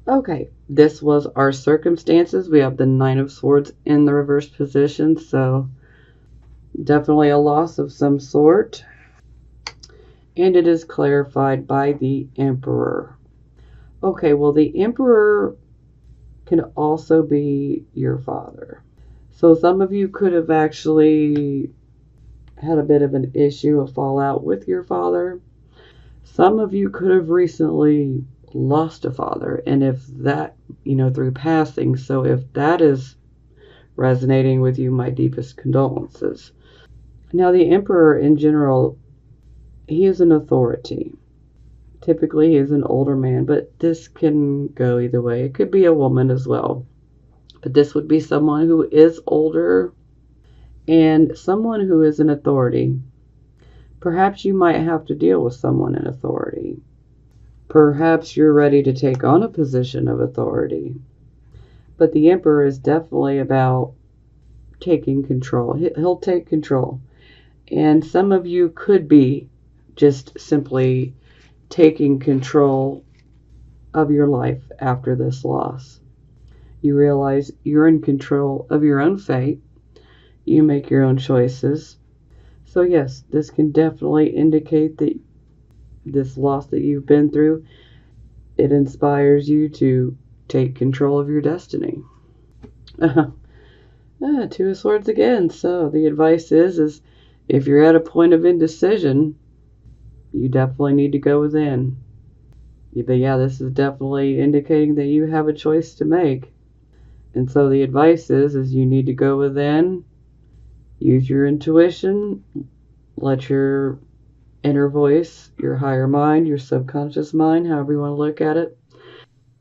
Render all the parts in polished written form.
Okay, this was our circumstances. We have the Nine of Swords in the reverse position, so definitely a loss of some sort. And it is clarified by the Emperor. Okay, well, the Emperor can also be your father. So some of you could have actually had a bit of an issue, a fallout with your father. Some of you could have recently lost a father, and if that, through passing, so if that is resonating with you, my deepest condolences. Now, the Emperor in general, he is an authority. Typically, he is an older man, but this can go either way. It could be a woman as well. But this would be someone who is older and someone who is an authority. Perhaps you might have to deal with someone in authority. Perhaps you're ready to take on a position of authority. But the Emperor is definitely about taking control. He'll take control. And some of you could be just simply taking control of your life after this loss. You realize you're in control of your own fate. You make your own choices. So, yes, this can definitely indicate that this loss that you've been through, it inspires you to take control of your destiny. Two of Swords again. So the advice is if you're at a point of indecision, you definitely need to go within. But yeah, this is definitely indicating that you have a choice to make. And so the advice is you need to go within, use your intuition, let your inner voice, your higher mind, your subconscious mind, however you want to look at it,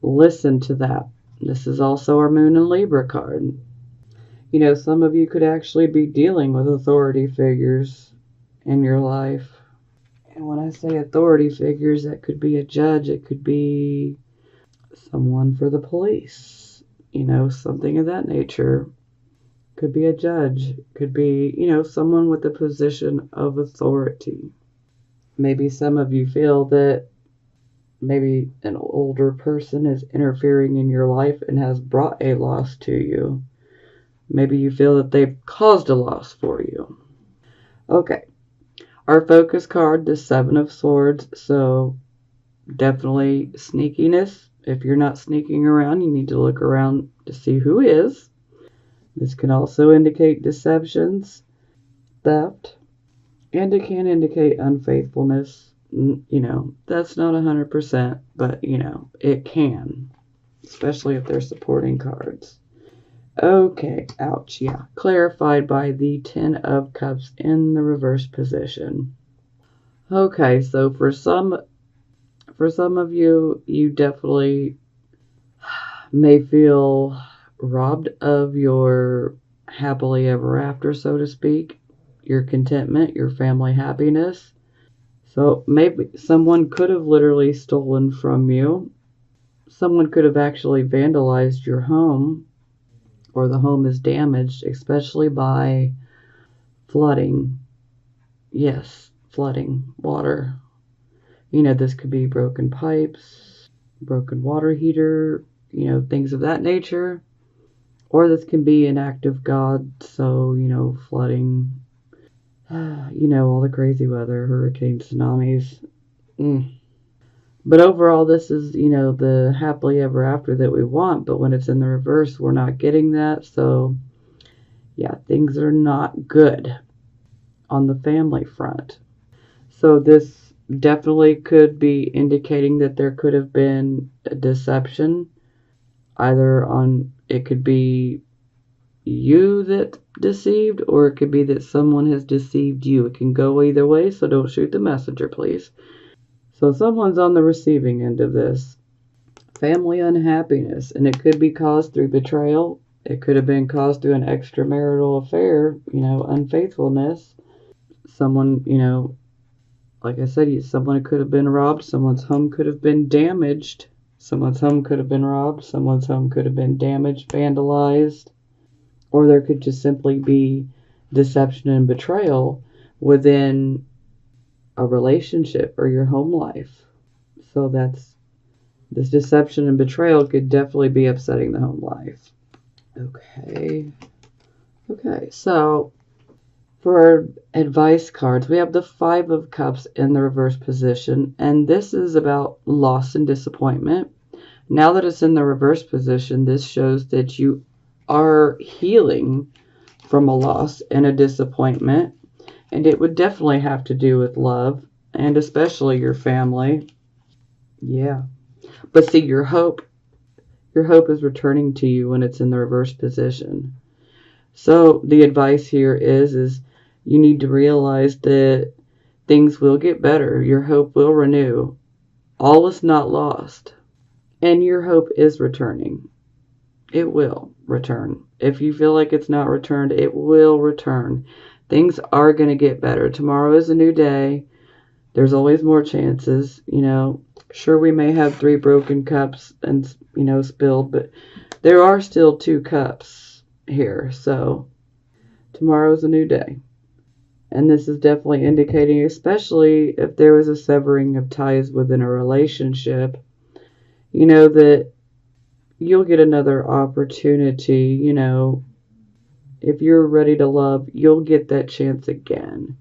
listen to that. This is also our Moon and Libra card. Some of you could actually be dealing with authority figures in your life. And when I say authority figures, that could be a judge, it could be someone for the police, something of that nature. Could be a judge, could be, someone with a position of authority. Maybe some of you feel that maybe an older person is interfering in your life and has brought a loss to you. Maybe you feel that they've caused a loss for you. Okay. Our focus card, the Seven of Swords. So definitely sneakiness. If you're not sneaking around, you need to look around to see who is. This can also indicate deceptions, theft, and it can indicate unfaithfulness. That's not 100%, but, it can, especially if they're supporting cards. Okay, ouch, yeah. Clarified by the Ten of Cups in the reverse position. Okay, so for some of you, you definitely may feel robbed of your happily ever after, so to speak, your contentment, your family happiness. So maybe someone could have literally stolen from you. Someone could have actually vandalized your home, or the home is damaged, especially by flooding. Yes, flooding, water. This could be broken pipes, broken water heater, things of that nature. Or this can be an act of God, so, flooding, all the crazy weather, hurricanes, tsunamis. But overall, this is, the happily ever after that we want, but when it's in the reverse, we're not getting that. So, yeah, things are not good on the family front. So this definitely could be indicating that there could have been a deception, it could be you that deceived, or it could be that someone has deceived you. It can go either way, so don't shoot the messenger, please. So someone's on the receiving end of this. Family unhappiness, and it could be caused through betrayal. It could have been caused through an extramarital affair, unfaithfulness. Someone, like I said, someone could have been robbed. Someone's home could have been damaged. Someone's home could have been robbed. Someone's home could have been damaged, vandalized. Or there could just simply be deception and betrayal within a relationship or your home life. So that's This deception and betrayal could definitely be upsetting the home life. Okay. Okay, so for our advice cards, we have the Five of Cups in the reverse position, and this is about loss and disappointment. Now that it's in the reverse position, this shows that you are healing from a loss and a disappointment, and it would definitely have to do with love, and especially your family. Yeah. But see, your hope is returning to you when it's in the reverse position. So the advice here is you need to realize that things will get better. Your hope will renew. All is not lost. And your hope is returning. It will return. If you feel like it's not returned, it will return. Things are going to get better. Tomorrow is a new day. There's always more chances. Sure, we may have 3 broken cups and, spilled, but there are still 2 cups here. So tomorrow's a new day. And this is definitely indicating, especially if there was a severing of ties within a relationship, that you'll get another opportunity. If you're ready to love, you'll get that chance again.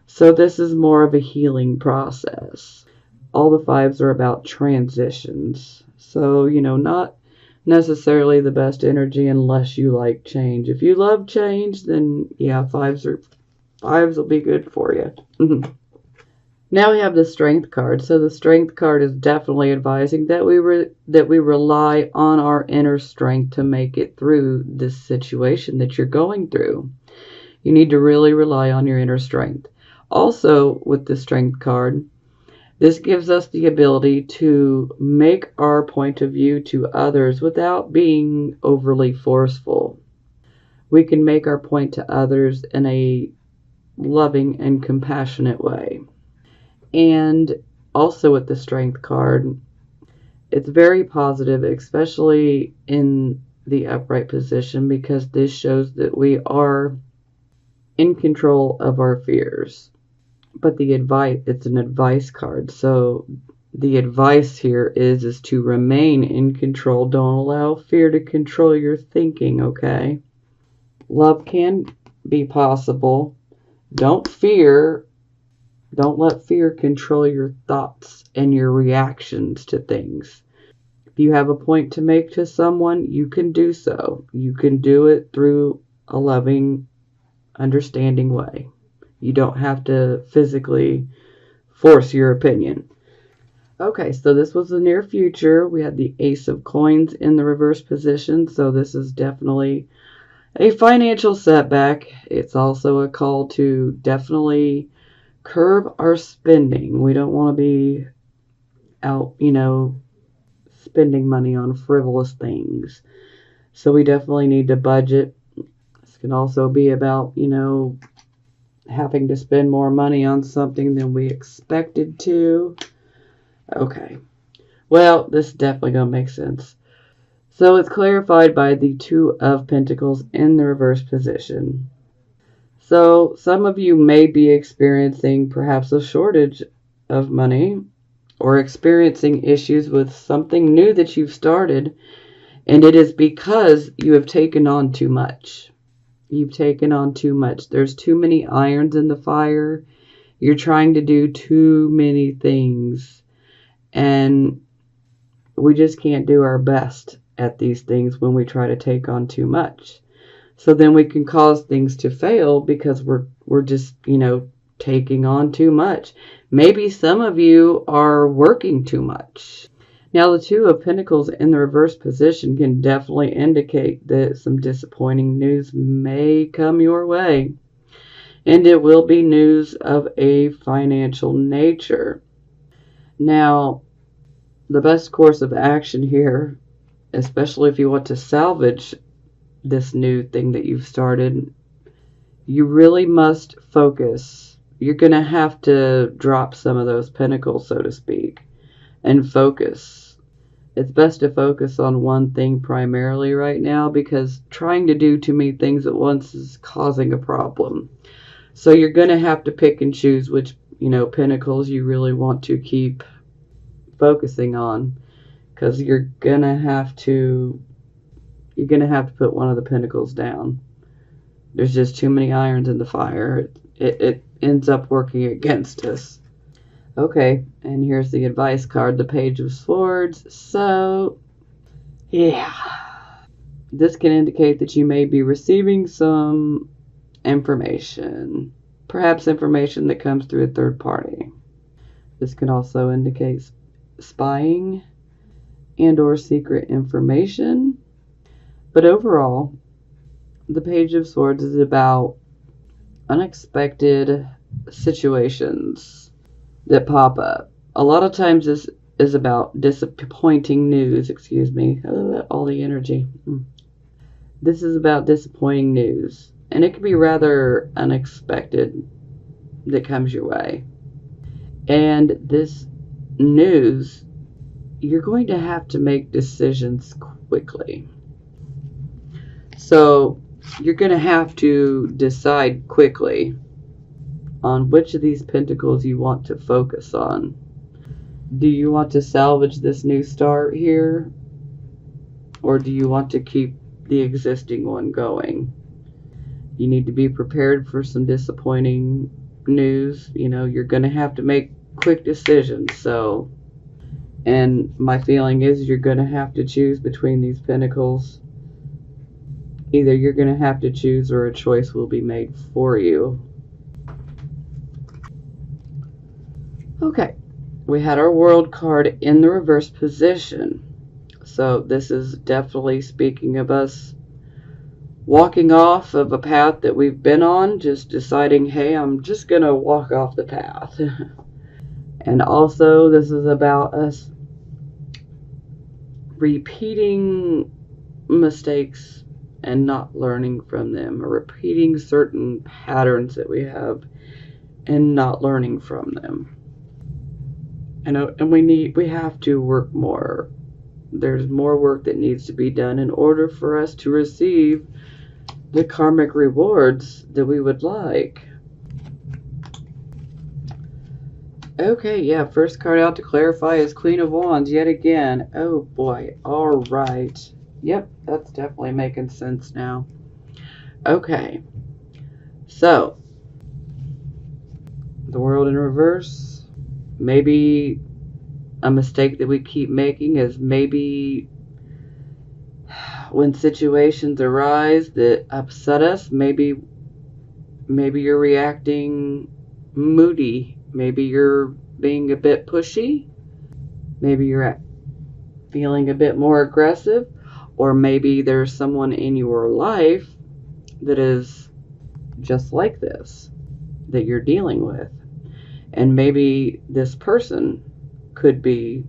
So this is more of a healing process. All the 5s are about transitions. So, not necessarily the best energy unless you like change. If you love change, then yeah, 5s will be good for you. Now we have the Strength card. So the Strength card is definitely advising that we rely on our inner strength to make it through this situation that you're going through. You need to really rely on your inner strength. Also, with the Strength card, this gives us the ability to make our point of view to others without being overly forceful. We can make our point to others in a loving and compassionate way. And also with the Strength card, it's very positive, especially in the upright position, because this shows that we are in control of our fears. But it's an advice card. So the advice here is to remain in control. Don't allow fear to control your thinking, okay? Love can be possible. Don't let fear control your thoughts and your reactions to things. If you have a point to make to someone, you can do so. You can do it through a loving, understanding way. You don't have to physically force your opinion. Okay, so this was the near future. We had the Ace of Coins in the reverse position, so this is definitely a financial setback. It's also a call to definitely curb our spending. We don't want to be out, spending money on frivolous things. So we definitely need to budget. This can also be about, having to spend more money on something than we expected to. Okay. Well, this is definitely going to make sense. So it's clarified by the Two of Pentacles in the reverse position. So some of you may be experiencing perhaps a shortage of money or experiencing issues with something new that you've started, and it is because you have taken on too much. You've taken on too much. There's too many irons in the fire. You're trying to do too many things, and we just can't do our best at these things when we try to take on too much. So then we can cause things to fail because we're just, taking on too much. Maybe some of you are working too much. Now, the Two of Pentacles in the reverse position can definitely indicate that some disappointing news may come your way. And it will be news of a financial nature. Now, the best course of action here, especially if you want to salvage this new thing that you've started, you really must focus. You're going to have to drop some of those pentacles, so to speak, and focus. It's best to focus on one thing primarily right now, because trying to do too many things at once is causing a problem. So you're going to have to pick and choose which, pentacles you really want to keep focusing on. because you're gonna have to put one of the pentacles down. There's just too many irons in the fire. It ends up working against us. Okay, and here's the advice card, the Page of Swords. So, yeah. This can indicate that you may be receiving some information. Perhaps information that comes through a third party. This can also indicate spying and or secret information. But overall, the Page of Swords is about unexpected situations that pop up. A lot of times this is about disappointing news. Excuse me. All the energy. This is about disappointing news. And it can be rather unexpected that comes your way. And this news, you're going to have to make decisions quickly. So you're going to have to decide quickly on which of these pentacles you want to focus on. Do you want to salvage this new start here? Or do you want to keep the existing one going? You need to be prepared for some disappointing news. You know, you're going to have to make quick decisions. So, and my feeling is you're going to have to choose between these pentacles. Either you're going to have to choose or a choice will be made for you. Okay, we had our World card in the reverse position. So this is definitely speaking of us walking off of a path that we've been on, just deciding, hey, I'm just going to walk off the path. And also this is about us repeating mistakes and not learning from them, or repeating certain patterns that we have and not learning from them. And we have to work more. There's more work that needs to be done in order for us to receive the karmic rewards that we would like. Okay, yeah, first card out to clarify is Queen of Wands yet again. Oh boy, all right. Yep, that's definitely making sense now. Okay, so the World in reverse. Maybe a mistake that we keep making is maybe when situations arise that upset us, maybe you're reacting moody. Maybe you're being a bit pushy. Maybe you're feeling a bit more aggressive. Or maybe there's someone in your life that is just like this that you're dealing with. And maybe this person could be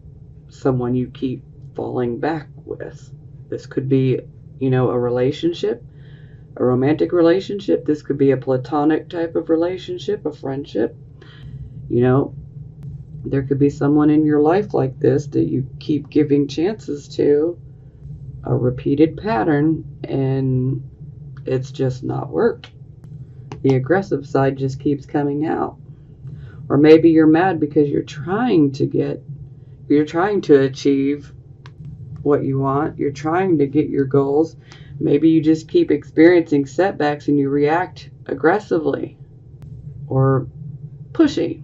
someone you keep falling back with. This could be, you know, a relationship, a romantic relationship. This could be a platonic type of relationship, a friendship. You know, there could be someone in your life like this that you keep giving chances to, a repeated pattern, and it's just not worked. The aggressive side just keeps coming out. Or maybe you're mad because you're trying to achieve what you want. You're trying to get your goals. Maybe you just keep experiencing setbacks and you react aggressively or pushy.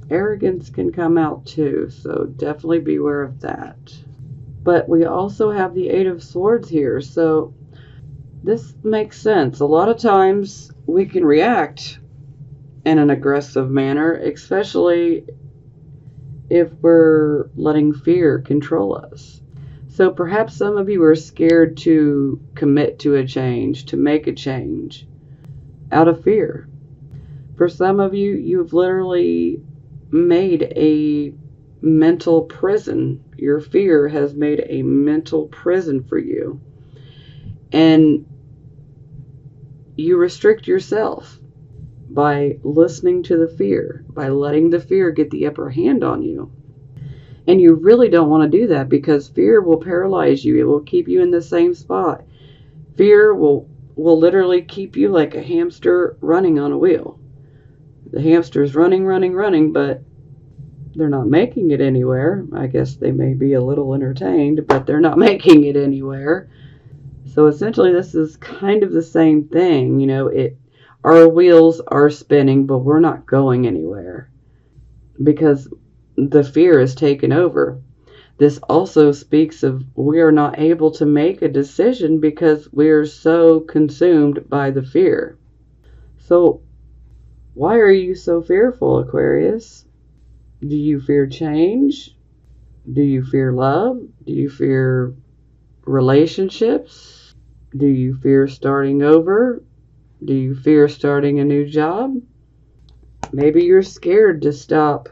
Arrogance can come out too, so definitely beware of that. But we also have the Eight of Swords here, so this makes sense. A lot of times we can react in an aggressive manner, especially if we're letting fear control us. So perhaps some of you are scared to commit to a change, to make a change out of fear. For some of you, you've literally made a mental prison. Your fear has made a mental prison for you. And you restrict yourself by listening to the fear, by letting the fear get the upper hand on you. And you really don't want to do that, because fear will paralyze you. It will keep you in the same spot. Fear will literally keep you like a hamster running on a wheel. The hamster is running, but They're not making it anywhere. I guess they may be a little entertained, but they're not making it anywhere. So essentially, this is kind of the same thing. Our wheels are spinning, but we're not going anywhere because the fear is taken over. This also speaks of we are not able to make a decision because we're so consumed by the fear. So, why are you so fearful, Aquarius? Do you fear change? Do you fear love? Do you fear relationships? Do you fear starting over? Do you fear starting a new job? Maybe you're scared to stop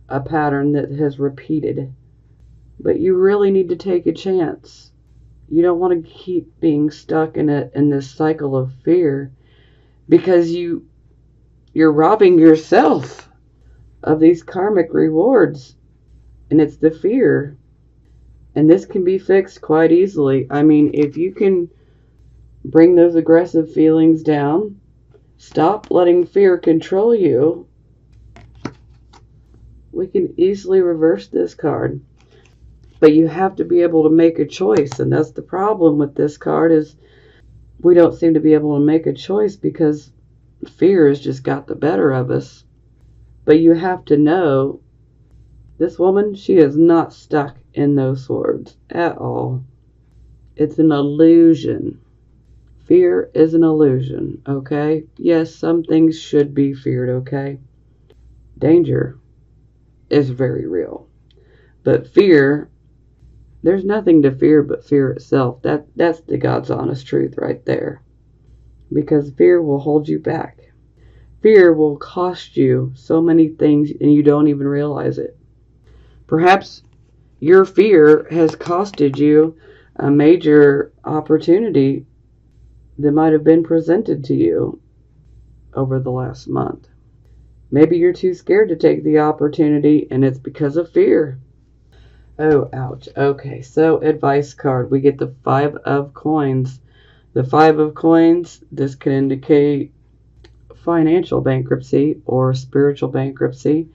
a pattern that has repeated. But you really need to take a chance. You don't want to keep being stuck in this cycle of fear because you're robbing yourself of these karmic rewards. And it's the fear. And this can be fixed quite easily. I mean, if you can bring those aggressive feelings down, stop letting fear control you, we can easily reverse this card. But you have to be able to make a choice, and that's the problem with this card is we don't seem to be able to make a choice because fear has just got the better of us. But you have to know this woman, she is not stuck in those swords at all. It's an illusion. Fear is an illusion, okay? Yes, some things should be feared, okay? Danger is very real. But fear, there's nothing to fear but fear itself. That's the God's honest truth right there. Because fear will hold you back. Fear will cost you so many things and you don't even realize it. Perhaps your fear has costed you a major opportunity that might have been presented to you over the last month. Maybe you're too scared to take the opportunity and it's because of fear. Oh, ouch. Okay, so advice card. We get the 5 of coins. The 5 of coins, this can indicate financial bankruptcy or spiritual bankruptcy.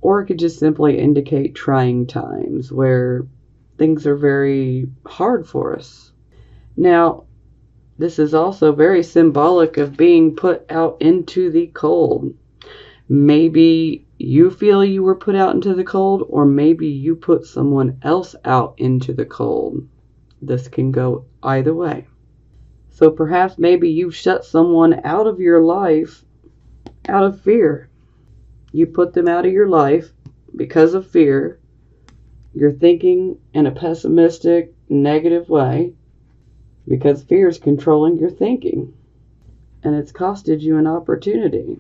Or it could just simply indicate trying times where things are very hard for us. Now, this is also very symbolic of being put out into the cold. Maybe you feel you were put out into the cold, or maybe you put someone else out into the cold. This can go either way. So perhaps maybe you've shut someone out of your life out of fear. You put them out of your life because of fear. You're thinking in a pessimistic, negative way because fear is controlling your thinking. And it's costed you an opportunity.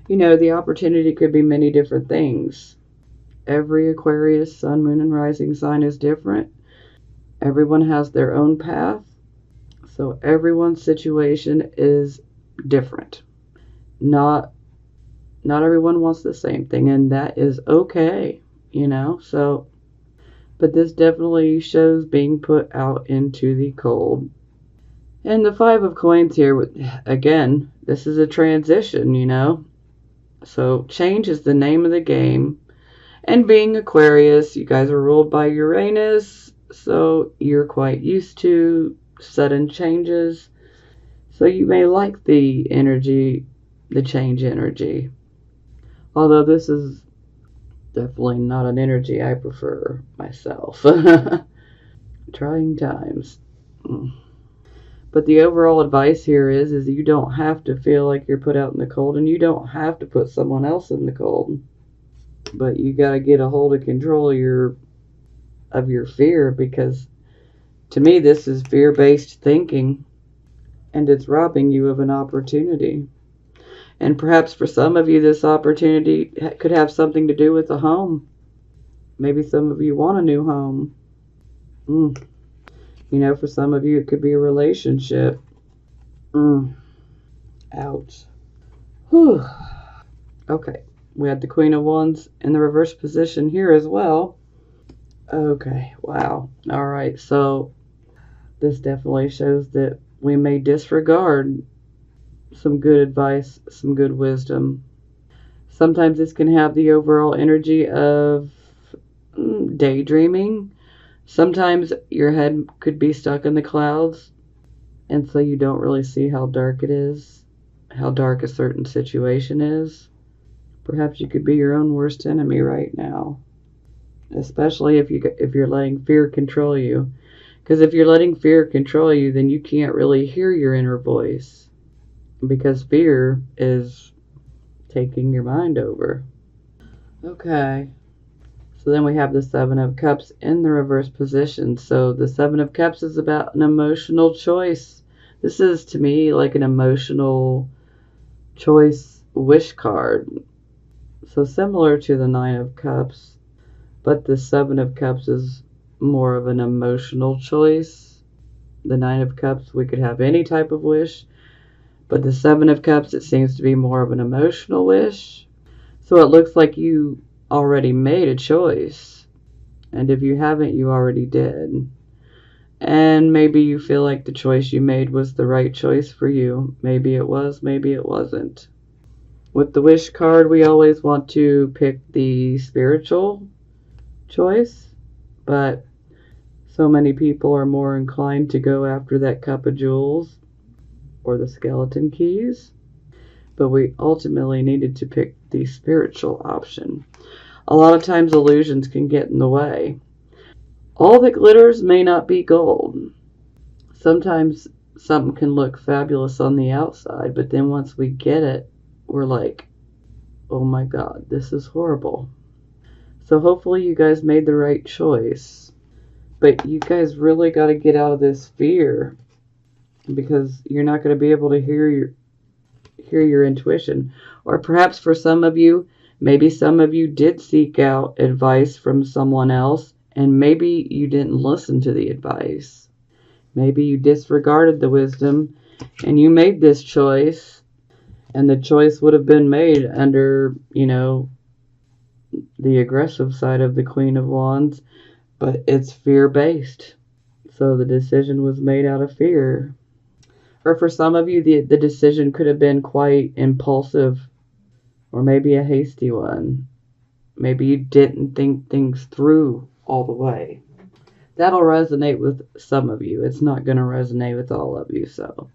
The opportunity could be many different things. Every Aquarius, sun, moon, and rising sign is different. Everyone has their own path. So everyone's situation is different. Not everyone wants the same thing, and that is okay, So, but this definitely shows being put out into the cold. And the 5 of coins here, again, this is a transition, So change is the name of the game. And being Aquarius, you guys are ruled by Uranus, so you're quite used to sudden changes. So you may like the energy, the change energy. Although this is definitely not an energy I prefer myself. Trying times. But the overall advice here is you don't have to feel like you're put out in the cold, and you don't have to put someone else in the cold. But you got to get a hold of control of your fear, because to me this is fear-based thinking, and it's robbing you of an opportunity. And perhaps for some of you, this opportunity could have something to do with a home. Maybe some of you want a new home. For some of you, it could be a relationship. Ouch. Whew. Okay, we had the Queen of Wands in the reverse position here as well. Okay, wow. All right, so this definitely shows that we may disregard some good advice, some good wisdom. Sometimes this can have the overall energy of daydreaming. Sometimes your head could be stuck in the clouds, and so you don't really see how dark it is, how dark a certain situation is. Perhaps you could be your own worst enemy right now, especially if you're letting fear control you. Because if you're letting fear control you, then you can't really hear your inner voice, because fear is taking your mind over. Okay. So then we have the Seven of Cups in the reverse position. So the Seven of Cups is about an emotional choice. This is, to me, like an emotional choice wish card. So similar to the Nine of Cups, but the Seven of Cups is more of an emotional choice. The Nine of Cups, we could have any type of wish, but the Seven of Cups, it seems to be more of an emotional wish. So it looks like you already made a choice. And if you haven't, you already did. And maybe you feel like the choice you made was the right choice for you. Maybe it was, maybe it wasn't. With the wish card, we always want to pick the spiritual choice, but so many people are more inclined to go after that cup of jewels or the skeleton keys. But we ultimately needed to pick the spiritual option. A lot of times illusions can get in the way. All that glitters may not be gold. Sometimes something can look fabulous on the outside, but then once we get it, we're like, oh my God, this is horrible. So hopefully you guys made the right choice. But you guys really got to get out of this fear, because you're not going to be able to hear your intuition. Or perhaps for some of you, maybe some of you did seek out advice from someone else, and maybe you didn't listen to the advice. Maybe you disregarded the wisdom and you made this choice, and the choice would have been made under, the aggressive side of the Queen of Wands, but it's fear-based. So the decision was made out of fear. Or for some of you, the decision could have been quite impulsive, or maybe a hasty one. Maybe you didn't think things through all the way. That'll resonate with some of you. It's not going to resonate with all of you, so